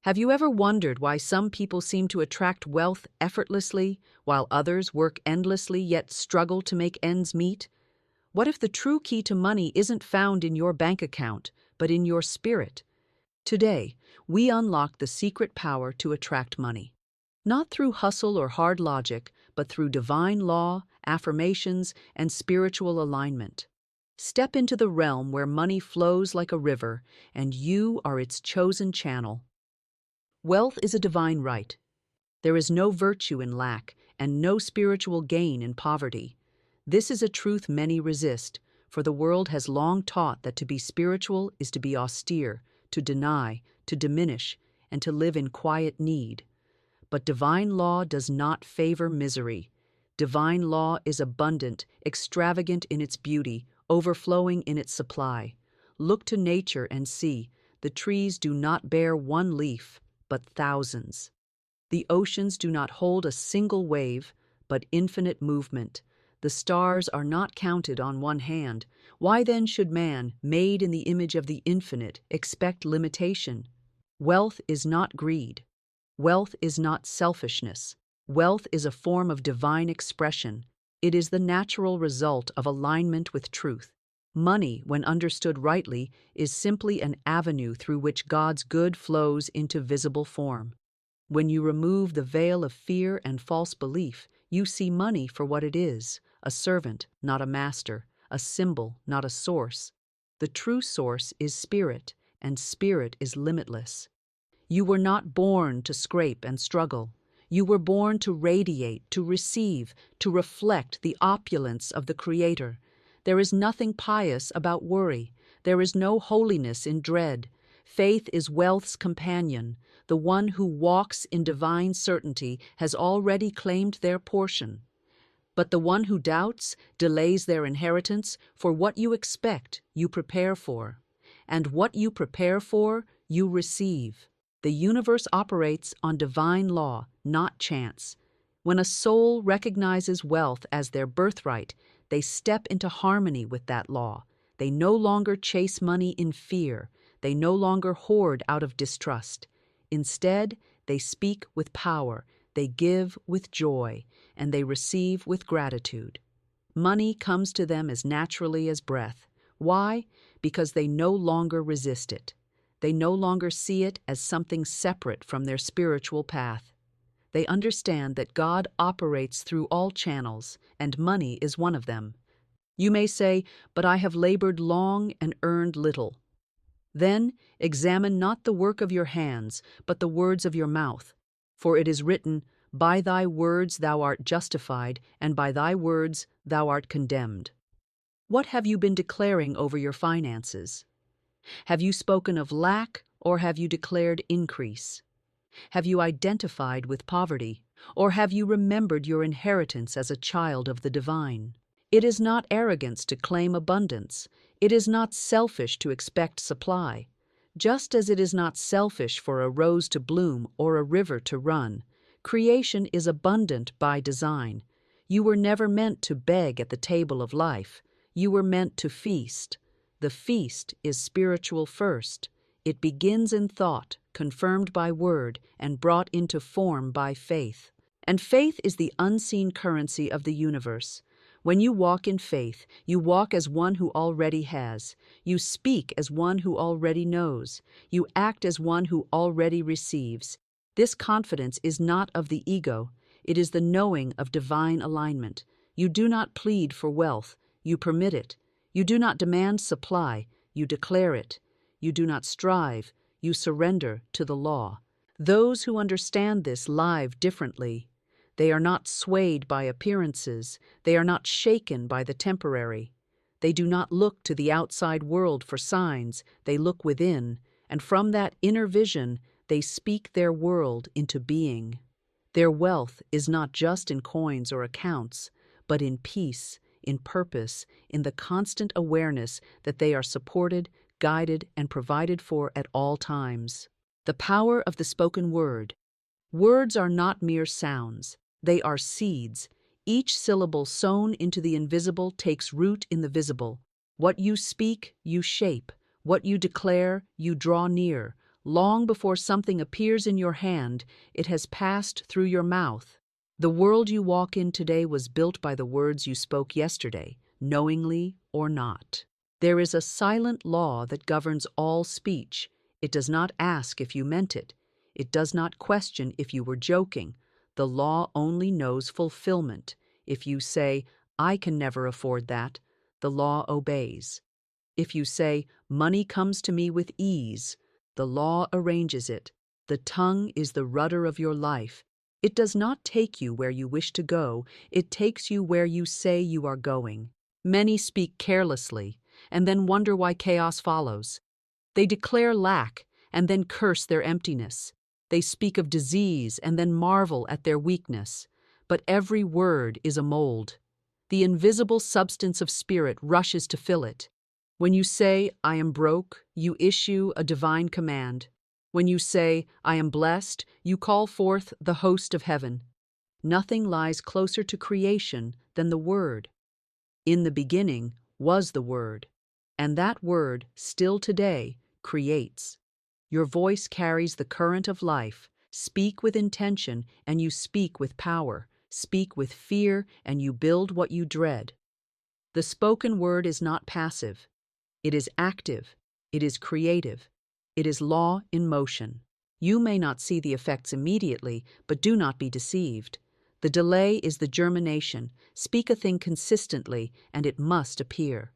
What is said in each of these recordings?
Have you ever wondered why some people seem to attract wealth effortlessly, while others work endlessly yet struggle to make ends meet? What if the true key to money isn't found in your bank account, but in your spirit? Today, we unlock the secret power to attract money. Not through hustle or hard logic, but through divine law, affirmations, and spiritual alignment. Step into the realm where money flows like a river, and you are its chosen channel. Wealth is a divine right. There is no virtue in lack, and no spiritual gain in poverty. This is a truth many resist, for the world has long taught that to be spiritual is to be austere, to deny, to diminish, and to live in quiet need. But divine law does not favor misery. Divine law is abundant, extravagant in its beauty, overflowing in its supply. Look to nature and see, the trees do not bear one leaf, but thousands. The oceans do not hold a single wave, but infinite movement. The stars are not counted on one hand. Why then should man, made in the image of the infinite, expect limitation? Wealth is not greed. Wealth is not selfishness. Wealth is a form of divine expression. It is the natural result of alignment with truth. Money, when understood rightly, is simply an avenue through which God's good flows into visible form. When you remove the veil of fear and false belief, you see money for what it is, a servant, not a master, a symbol, not a source. The true source is spirit, and spirit is limitless. You were not born to scrape and struggle. You were born to radiate, to receive, to reflect the opulence of the Creator. There is nothing pious about worry. There is no holiness in dread. Faith is wealth's companion. The one who walks in divine certainty has already claimed their portion. But the one who doubts delays their inheritance, for what you expect, you prepare for. And what you prepare for, you receive. The universe operates on divine law, not chance. When a soul recognizes wealth as their birthright, they step into harmony with that law. They no longer chase money in fear. They no longer hoard out of distrust. Instead, they speak with power, they give with joy, and they receive with gratitude. Money comes to them as naturally as breath. Why? Because they no longer resist it. They no longer see it as something separate from their spiritual path. They understand that God operates through all channels, and money is one of them. You may say, "But I have labored long and earned little." Then examine not the work of your hands, but the words of your mouth. For it is written, "By thy words thou art justified, and by thy words thou art condemned." What have you been declaring over your finances? Have you spoken of lack, or have you declared increase? Have you identified with poverty, or have you remembered your inheritance as a child of the divine? It is not arrogance to claim abundance. It is not selfish to expect supply. Just as it is not selfish for a rose to bloom or a river to run, creation is abundant by design. You were never meant to beg at the table of life. You were meant to feast. The feast is spiritual first. It begins in thought, confirmed by word, and brought into form by faith. And faith is the unseen currency of the universe. When you walk in faith, you walk as one who already has. You speak as one who already knows. You act as one who already receives. This confidence is not of the ego. It is the knowing of divine alignment. You do not plead for wealth. You permit it. You do not demand supply. You declare it. You do not strive. You surrender to the law. Those who understand this live differently. They are not swayed by appearances. They are not shaken by the temporary. They do not look to the outside world for signs. They look within, and from that inner vision, they speak their world into being. Their wealth is not just in coins or accounts, but in peace, in purpose, in the constant awareness that they are supported, guided, and provided for at all times. The power of the spoken word. Words are not mere sounds. They are seeds. Each syllable sown into the invisible takes root in the visible. What you speak, you shape. What you declare, you draw near. Long before something appears in your hand, it has passed through your mouth. The world you walk in today was built by the words you spoke yesterday, knowingly or not. There is a silent law that governs all speech. It does not ask if you meant it. It does not question if you were joking. The law only knows fulfillment. If you say, "I can never afford that," the law obeys. If you say, "Money comes to me with ease," the law arranges it. The tongue is the rudder of your life. It does not take you where you wish to go, it takes you where you say you are going. Many speak carelessly, and then wonder why chaos follows. They declare lack, and then curse their emptiness. They speak of disease, and then marvel at their weakness. But every word is a mold. The invisible substance of spirit rushes to fill it. When you say, "I am broke," you issue a divine command. When you say, "I am blessed," you call forth the host of heaven. Nothing lies closer to creation than the Word. In the beginning was the Word, and that Word, still today, creates. Your voice carries the current of life. Speak with intention, and you speak with power. Speak with fear, and you build what you dread. The spoken word is not passive. It is active. It is creative. It is law in motion. You may not see the effects immediately, but do not be deceived. The delay is the germination. Speak a thing consistently, and it must appear.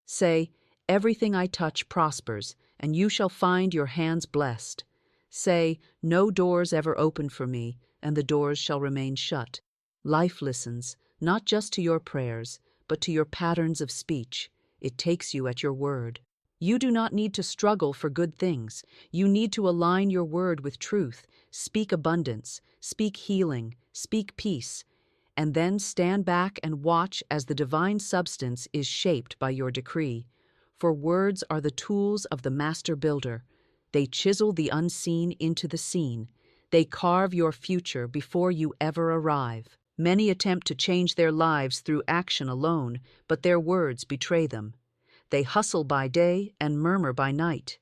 Say, "Everything I touch prospers, and you shall find your hands blessed." Say, "No doors ever open for me, and the doors shall remain shut." Life listens, not just to your prayers, but to your patterns of speech. It takes you at your word. You do not need to struggle for good things. You need to align your word with truth. Speak abundance, speak healing, speak peace, and then stand back and watch as the divine substance is shaped by your decree. For words are the tools of the master builder. They chisel the unseen into the seen. They carve your future before you ever arrive. Many attempt to change their lives through action alone, but their words betray them. They hustle by day and murmur by night.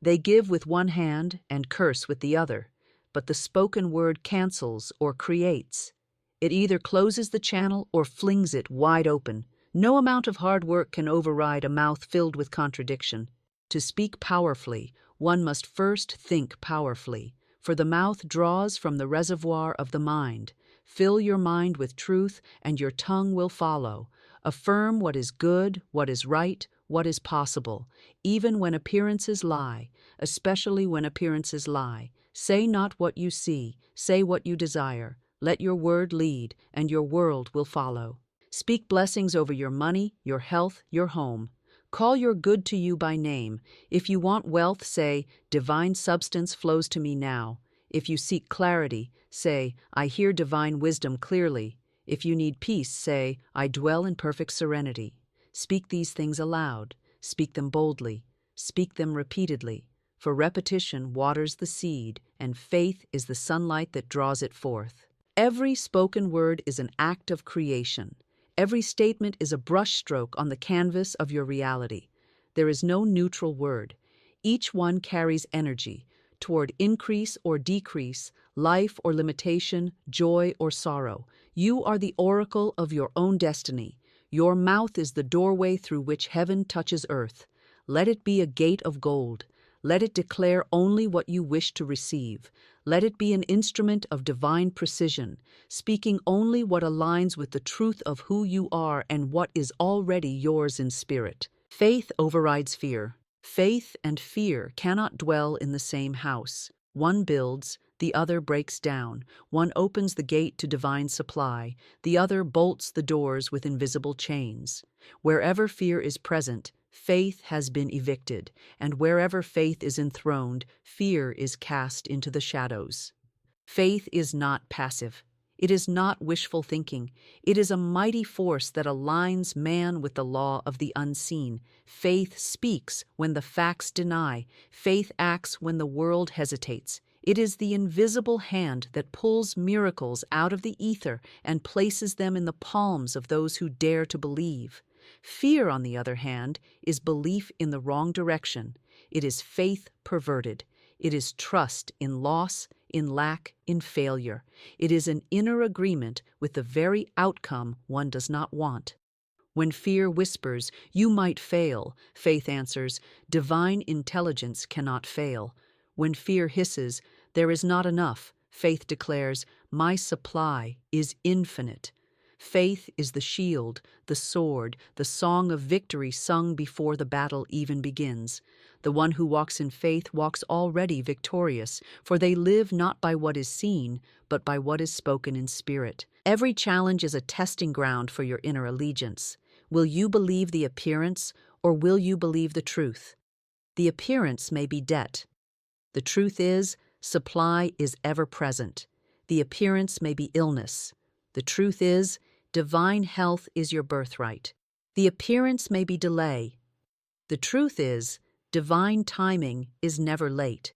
They give with one hand and curse with the other, but the spoken word cancels or creates. It either closes the channel or flings it wide open. No amount of hard work can override a mouth filled with contradiction. To speak powerfully, one must first think powerfully, for the mouth draws from the reservoir of the mind. Fill your mind with truth, and your tongue will follow. Affirm what is good, what is right, what is possible, even when appearances lie, especially when appearances lie. Say not what you see, say what you desire. Let your word lead, and your world will follow. Speak blessings over your money, your health, your home. Call your good to you by name. If you want wealth, say, "Divine substance flows to me now." If you seek clarity, say, "I hear divine wisdom clearly." If you need peace, say, "I dwell in perfect serenity." Speak these things aloud. Speak them boldly. Speak them repeatedly. For repetition waters the seed, and faith is the sunlight that draws it forth. Every spoken word is an act of creation. Every statement is a brushstroke on the canvas of your reality. There is no neutral word. Each one carries energy toward increase or decrease, life or limitation, joy or sorrow. You are the oracle of your own destiny. Your mouth is the doorway through which heaven touches earth. Let it be a gate of gold. Let it declare only what you wish to receive. Let it be an instrument of divine precision, speaking only what aligns with the truth of who you are and what is already yours in spirit. Faith overrides fear. Faith and fear cannot dwell in the same house. One builds, the other breaks down. One opens the gate to divine supply, the other bolts the doors with invisible chains. Wherever fear is present, faith has been evicted, and wherever faith is enthroned, fear is cast into the shadows. Faith is not passive. It is not wishful thinking. It is a mighty force that aligns man with the law of the unseen. Faith speaks when the facts deny. Faith acts when the world hesitates. It is the invisible hand that pulls miracles out of the ether and places them in the palms of those who dare to believe. Fear, on the other hand, is belief in the wrong direction. It is faith perverted. It is trust in loss, in lack, in failure. It is an inner agreement with the very outcome one does not want. When fear whispers, "You might fail," faith answers, "Divine intelligence cannot fail." When fear hisses, "There is not enough," faith declares, "My supply is infinite." Faith is the shield, the sword, the song of victory sung before the battle even begins. The one who walks in faith walks already victorious, for they live not by what is seen, but by what is spoken in spirit. Every challenge is a testing ground for your inner allegiance. Will you believe the appearance, or will you believe the truth? The appearance may be debt. The truth is, supply is ever present. The appearance may be illness. The truth is, divine health is your birthright. The appearance may be delay. The truth is, divine timing is never late.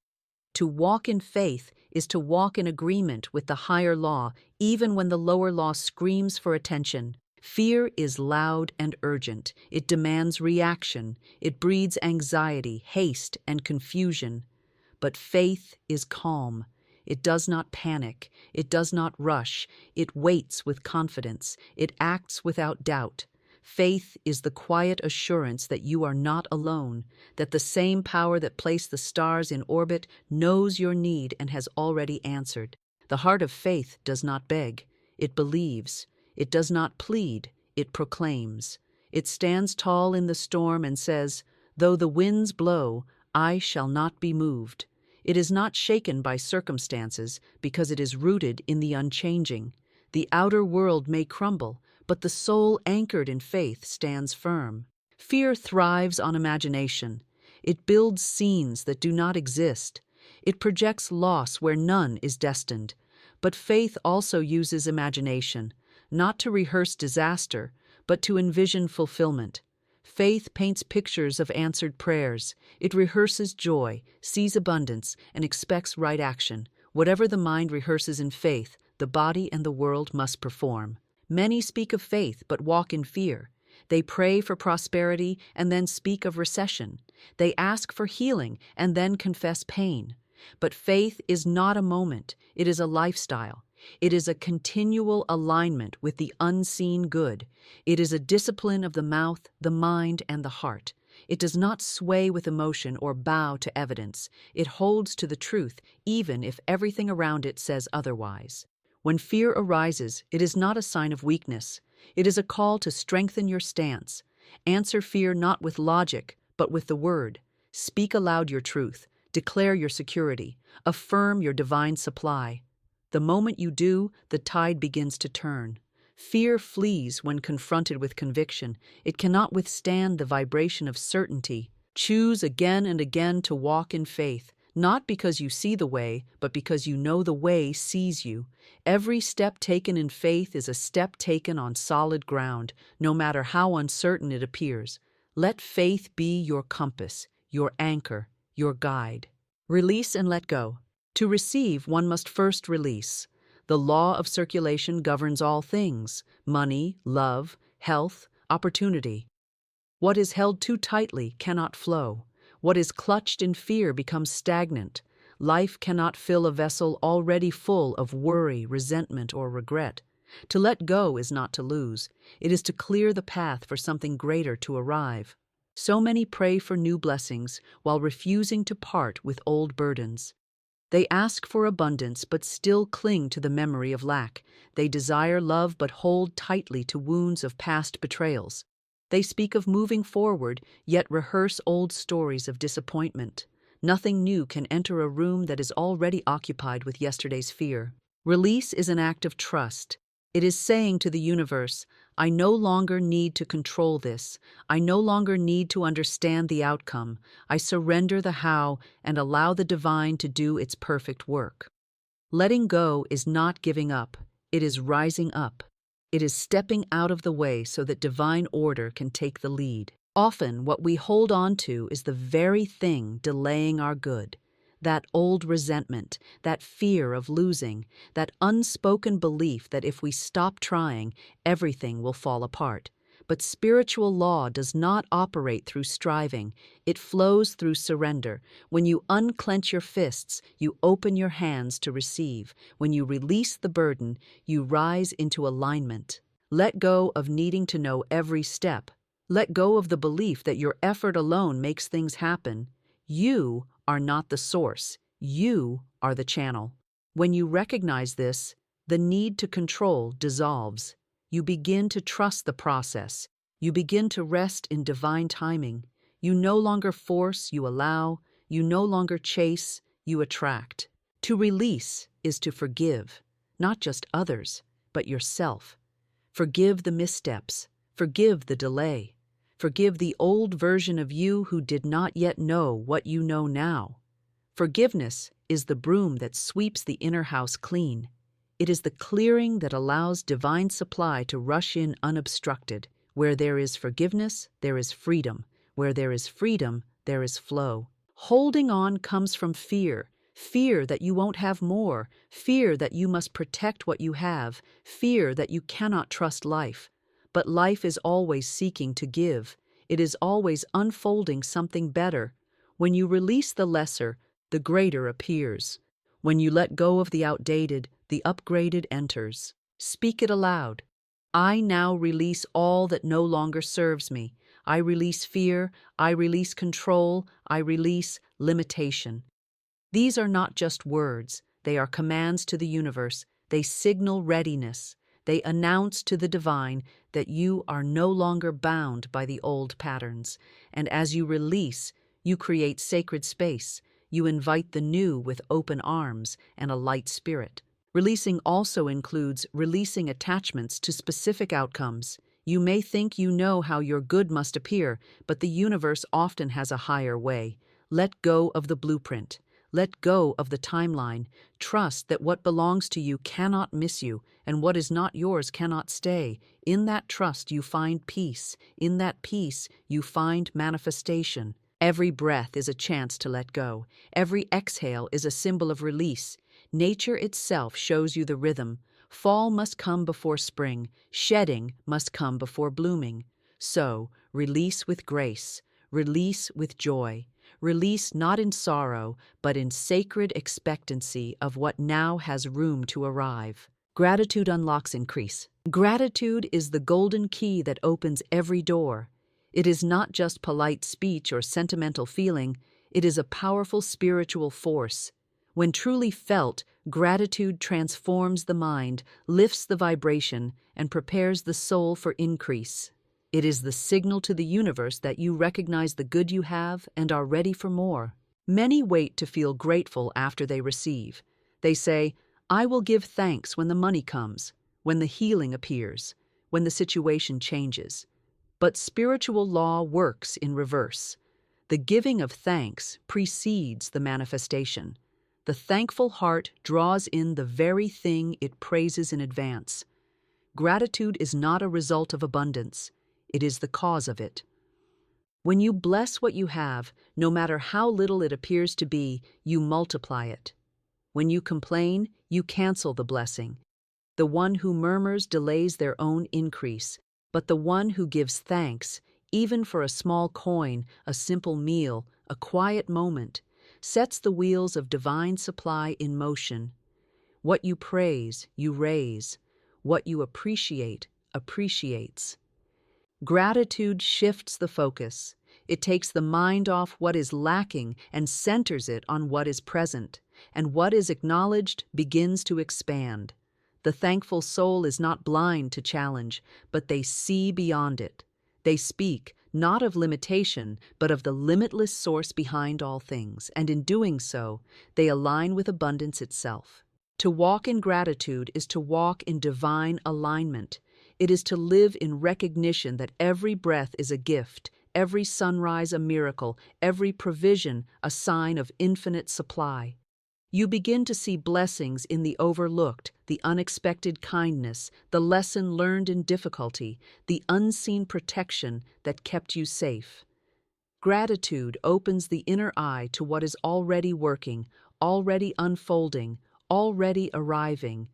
To walk in faith is to walk in agreement with the higher law, even when the lower law screams for attention. Fear is loud and urgent. It demands reaction. It breeds anxiety, haste, and confusion. But faith is calm. It does not panic. It does not rush. It waits with confidence. It acts without doubt. Faith is the quiet assurance that you are not alone, that the same power that placed the stars in orbit knows your need and has already answered. The heart of faith does not beg. It believes. It does not plead. It proclaims. It stands tall in the storm and says, "Though the winds blow, I shall not be moved." It is not shaken by circumstances because it is rooted in the unchanging. The outer world may crumble, but the soul anchored in faith stands firm. Fear thrives on imagination. It builds scenes that do not exist. It projects loss where none is destined. But faith also uses imagination, not to rehearse disaster, but to envision fulfillment. Faith paints pictures of answered prayers. It rehearses joy, sees abundance, and expects right action. Whatever the mind rehearses in faith, the body and the world must perform. Many speak of faith but walk in fear. They pray for prosperity and then speak of recession. They ask for healing and then confess pain. But faith is not a moment, it is a lifestyle. It is a continual alignment with the unseen good. It is a discipline of the mouth, the mind, and the heart. It does not sway with emotion or bow to evidence. It holds to the truth, even if everything around it says otherwise. When fear arises, it is not a sign of weakness. It is a call to strengthen your stance. Answer fear not with logic, but with the word. Speak aloud your truth. Declare your security. Affirm your divine supply. The moment you do, the tide begins to turn. Fear flees when confronted with conviction. It cannot withstand the vibration of certainty. Choose again and again to walk in faith, not because you see the way, but because you know the way sees you. Every step taken in faith is a step taken on solid ground, no matter how uncertain it appears. Let faith be your compass, your anchor, your guide. Release and let go. To receive, one must first release. The law of circulation governs all things: money, love, health, opportunity. What is held too tightly cannot flow. What is clutched in fear becomes stagnant. Life cannot fill a vessel already full of worry, resentment, or regret. To let go is not to lose. It is to clear the path for something greater to arrive. So many pray for new blessings while refusing to part with old burdens. They ask for abundance but still cling to the memory of lack. They desire love but hold tightly to wounds of past betrayals. They speak of moving forward, yet rehearse old stories of disappointment. Nothing new can enter a room that is already occupied with yesterday's fear. Release is an act of trust. It is saying to the universe, "I no longer need to control this. I no longer need to understand the outcome. I surrender the how and allow the divine to do its perfect work." Letting go is not giving up. It is rising up. It is stepping out of the way so that divine order can take the lead. Often, what we hold on to is the very thing delaying our good. That old resentment, that fear of losing, that unspoken belief that if we stop trying, everything will fall apart. But spiritual law does not operate through striving. It flows through surrender. When you unclench your fists, you open your hands to receive. When you release the burden, you rise into alignment. Let go of needing to know every step. Let go of the belief that your effort alone makes things happen. You are not the source. You are the channel. When you recognize this, the need to control dissolves. You begin to trust the process. You begin to rest in divine timing. You no longer force, you allow. You no longer chase, you attract. To release is to forgive, not just others, but yourself. Forgive the missteps. Forgive the delay. Forgive the old version of you who did not yet know what you know now. Forgiveness is the broom that sweeps the inner house clean. It is the clearing that allows divine supply to rush in unobstructed. Where there is forgiveness, there is freedom. Where there is freedom, there is flow. Holding on comes from fear. Fear that you won't have more. Fear that you must protect what you have. Fear that you cannot trust life. But life is always seeking to give. It is always unfolding something better. When you release the lesser, the greater appears. When you let go of the outdated, the upgraded enters. Speak it aloud. I now release all that no longer serves me. I release fear. I release control. I release limitation. These are not just words. They are commands to the universe. They signal readiness. They announce to the divine that you are no longer bound by the old patterns. And as you release, you create sacred space. You invite the new with open arms and a light spirit. Releasing also includes releasing attachments to specific outcomes. You may think you know how your good must appear, but the universe often has a higher way. Let go of the blueprint. Let go of the timeline. Trust that what belongs to you cannot miss you, and what is not yours cannot stay. In that trust you find peace. In that peace you find manifestation. Every breath is a chance to let go. Every exhale is a symbol of release. Nature itself shows you the rhythm. Fall must come before spring. Shedding must come before blooming. So, release with grace. Release with joy. Release not in sorrow, but in sacred expectancy of what now has room to arrive. Gratitude unlocks increase. Gratitude is the golden key that opens every door. It is not just polite speech or sentimental feeling, it is a powerful spiritual force. When truly felt, gratitude transforms the mind, lifts the vibration, and prepares the soul for increase. It is the signal to the universe that you recognize the good you have and are ready for more. Many wait to feel grateful after they receive. They say, I will give thanks when the money comes, when the healing appears, when the situation changes. But spiritual law works in reverse. The giving of thanks precedes the manifestation. The thankful heart draws in the very thing it praises in advance. Gratitude is not a result of abundance. It is the cause of it. When you bless what you have, no matter how little it appears to be, you multiply it. When you complain, you cancel the blessing. The one who murmurs delays their own increase, but the one who gives thanks, even for a small coin, a simple meal, a quiet moment, sets the wheels of divine supply in motion. What you praise, you raise. What you appreciate, appreciates. Gratitude shifts the focus. It takes the mind off what is lacking and centers it on what is present, and what is acknowledged begins to expand. The thankful soul is not blind to challenge, but they see beyond it. They speak, not of limitation, but of the limitless source behind all things, and in doing so, they align with abundance itself. To walk in gratitude is to walk in divine alignment. It is to live in recognition that every breath is a gift, every sunrise a miracle, every provision a sign of infinite supply. You begin to see blessings in the overlooked, the unexpected kindness, the lesson learned in difficulty, the unseen protection that kept you safe. Gratitude opens the inner eye to what is already working, already unfolding, already arriving.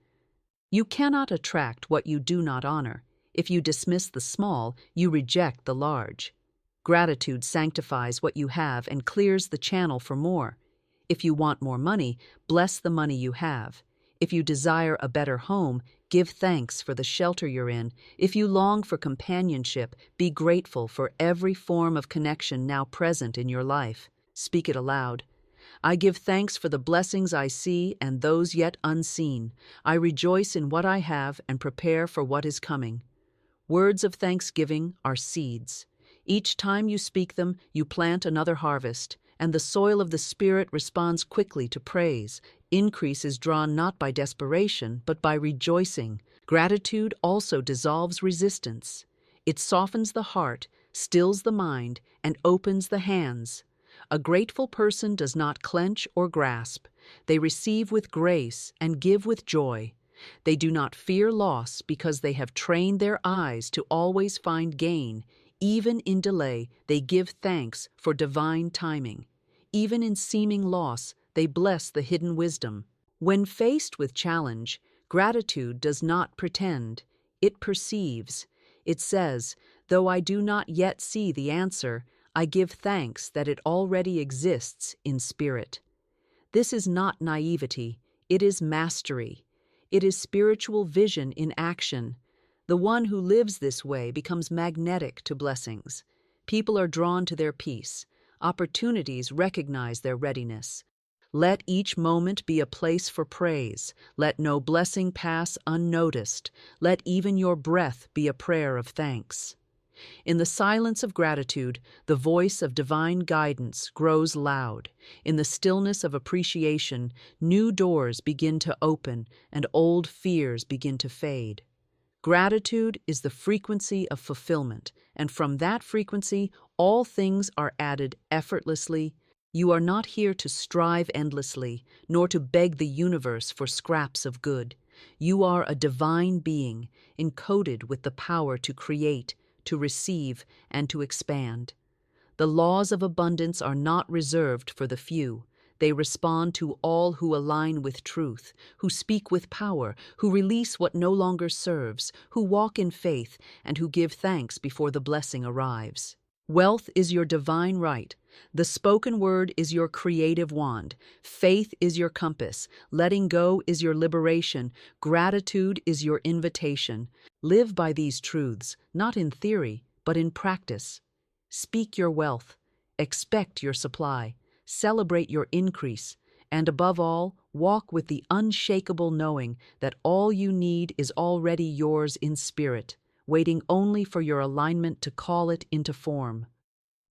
You cannot attract what you do not honor. If you dismiss the small, you reject the large. Gratitude sanctifies what you have and clears the channel for more. If you want more money, bless the money you have. If you desire a better home, give thanks for the shelter you're in. If you long for companionship, be grateful for every form of connection now present in your life. Speak it aloud. I give thanks for the blessings I see and those yet unseen. I rejoice in what I have and prepare for what is coming. Words of thanksgiving are seeds. Each time you speak them, you plant another harvest, and the soil of the Spirit responds quickly to praise. Increase is drawn not by desperation, but by rejoicing. Gratitude also dissolves resistance. It softens the heart, stills the mind, and opens the hands. A grateful person does not clench or grasp. They receive with grace and give with joy. They do not fear loss because they have trained their eyes to always find gain. Even in delay, they give thanks for divine timing. Even in seeming loss, they bless the hidden wisdom. When faced with challenge, gratitude does not pretend. It perceives. It says, "Though I do not yet see the answer, I give thanks that it already exists in spirit." This is not naivety. It is mastery. It is spiritual vision in action. The one who lives this way becomes magnetic to blessings. People are drawn to their peace. Opportunities recognize their readiness. Let each moment be a place for praise. Let no blessing pass unnoticed. Let even your breath be a prayer of thanks. In the silence of gratitude, the voice of divine guidance grows loud. In the stillness of appreciation, new doors begin to open and old fears begin to fade. Gratitude is the frequency of fulfillment, and from that frequency, all things are added effortlessly. You are not here to strive endlessly, nor to beg the universe for scraps of good. You are a divine being, encoded with the power to create, to receive, and to expand. The laws of abundance are not reserved for the few. They respond to all who align with truth, who speak with power, who release what no longer serves, who walk in faith, and who give thanks before the blessing arrives. Wealth is your divine right. The spoken word is your creative wand. Faith is your compass. Letting go is your liberation. Gratitude is your invitation. Live by these truths, not in theory, but in practice. Speak your wealth. Expect your supply. Celebrate your increase. And above all, walk with the unshakable knowing that all you need is already yours in spirit, waiting only for your alignment to call it into form.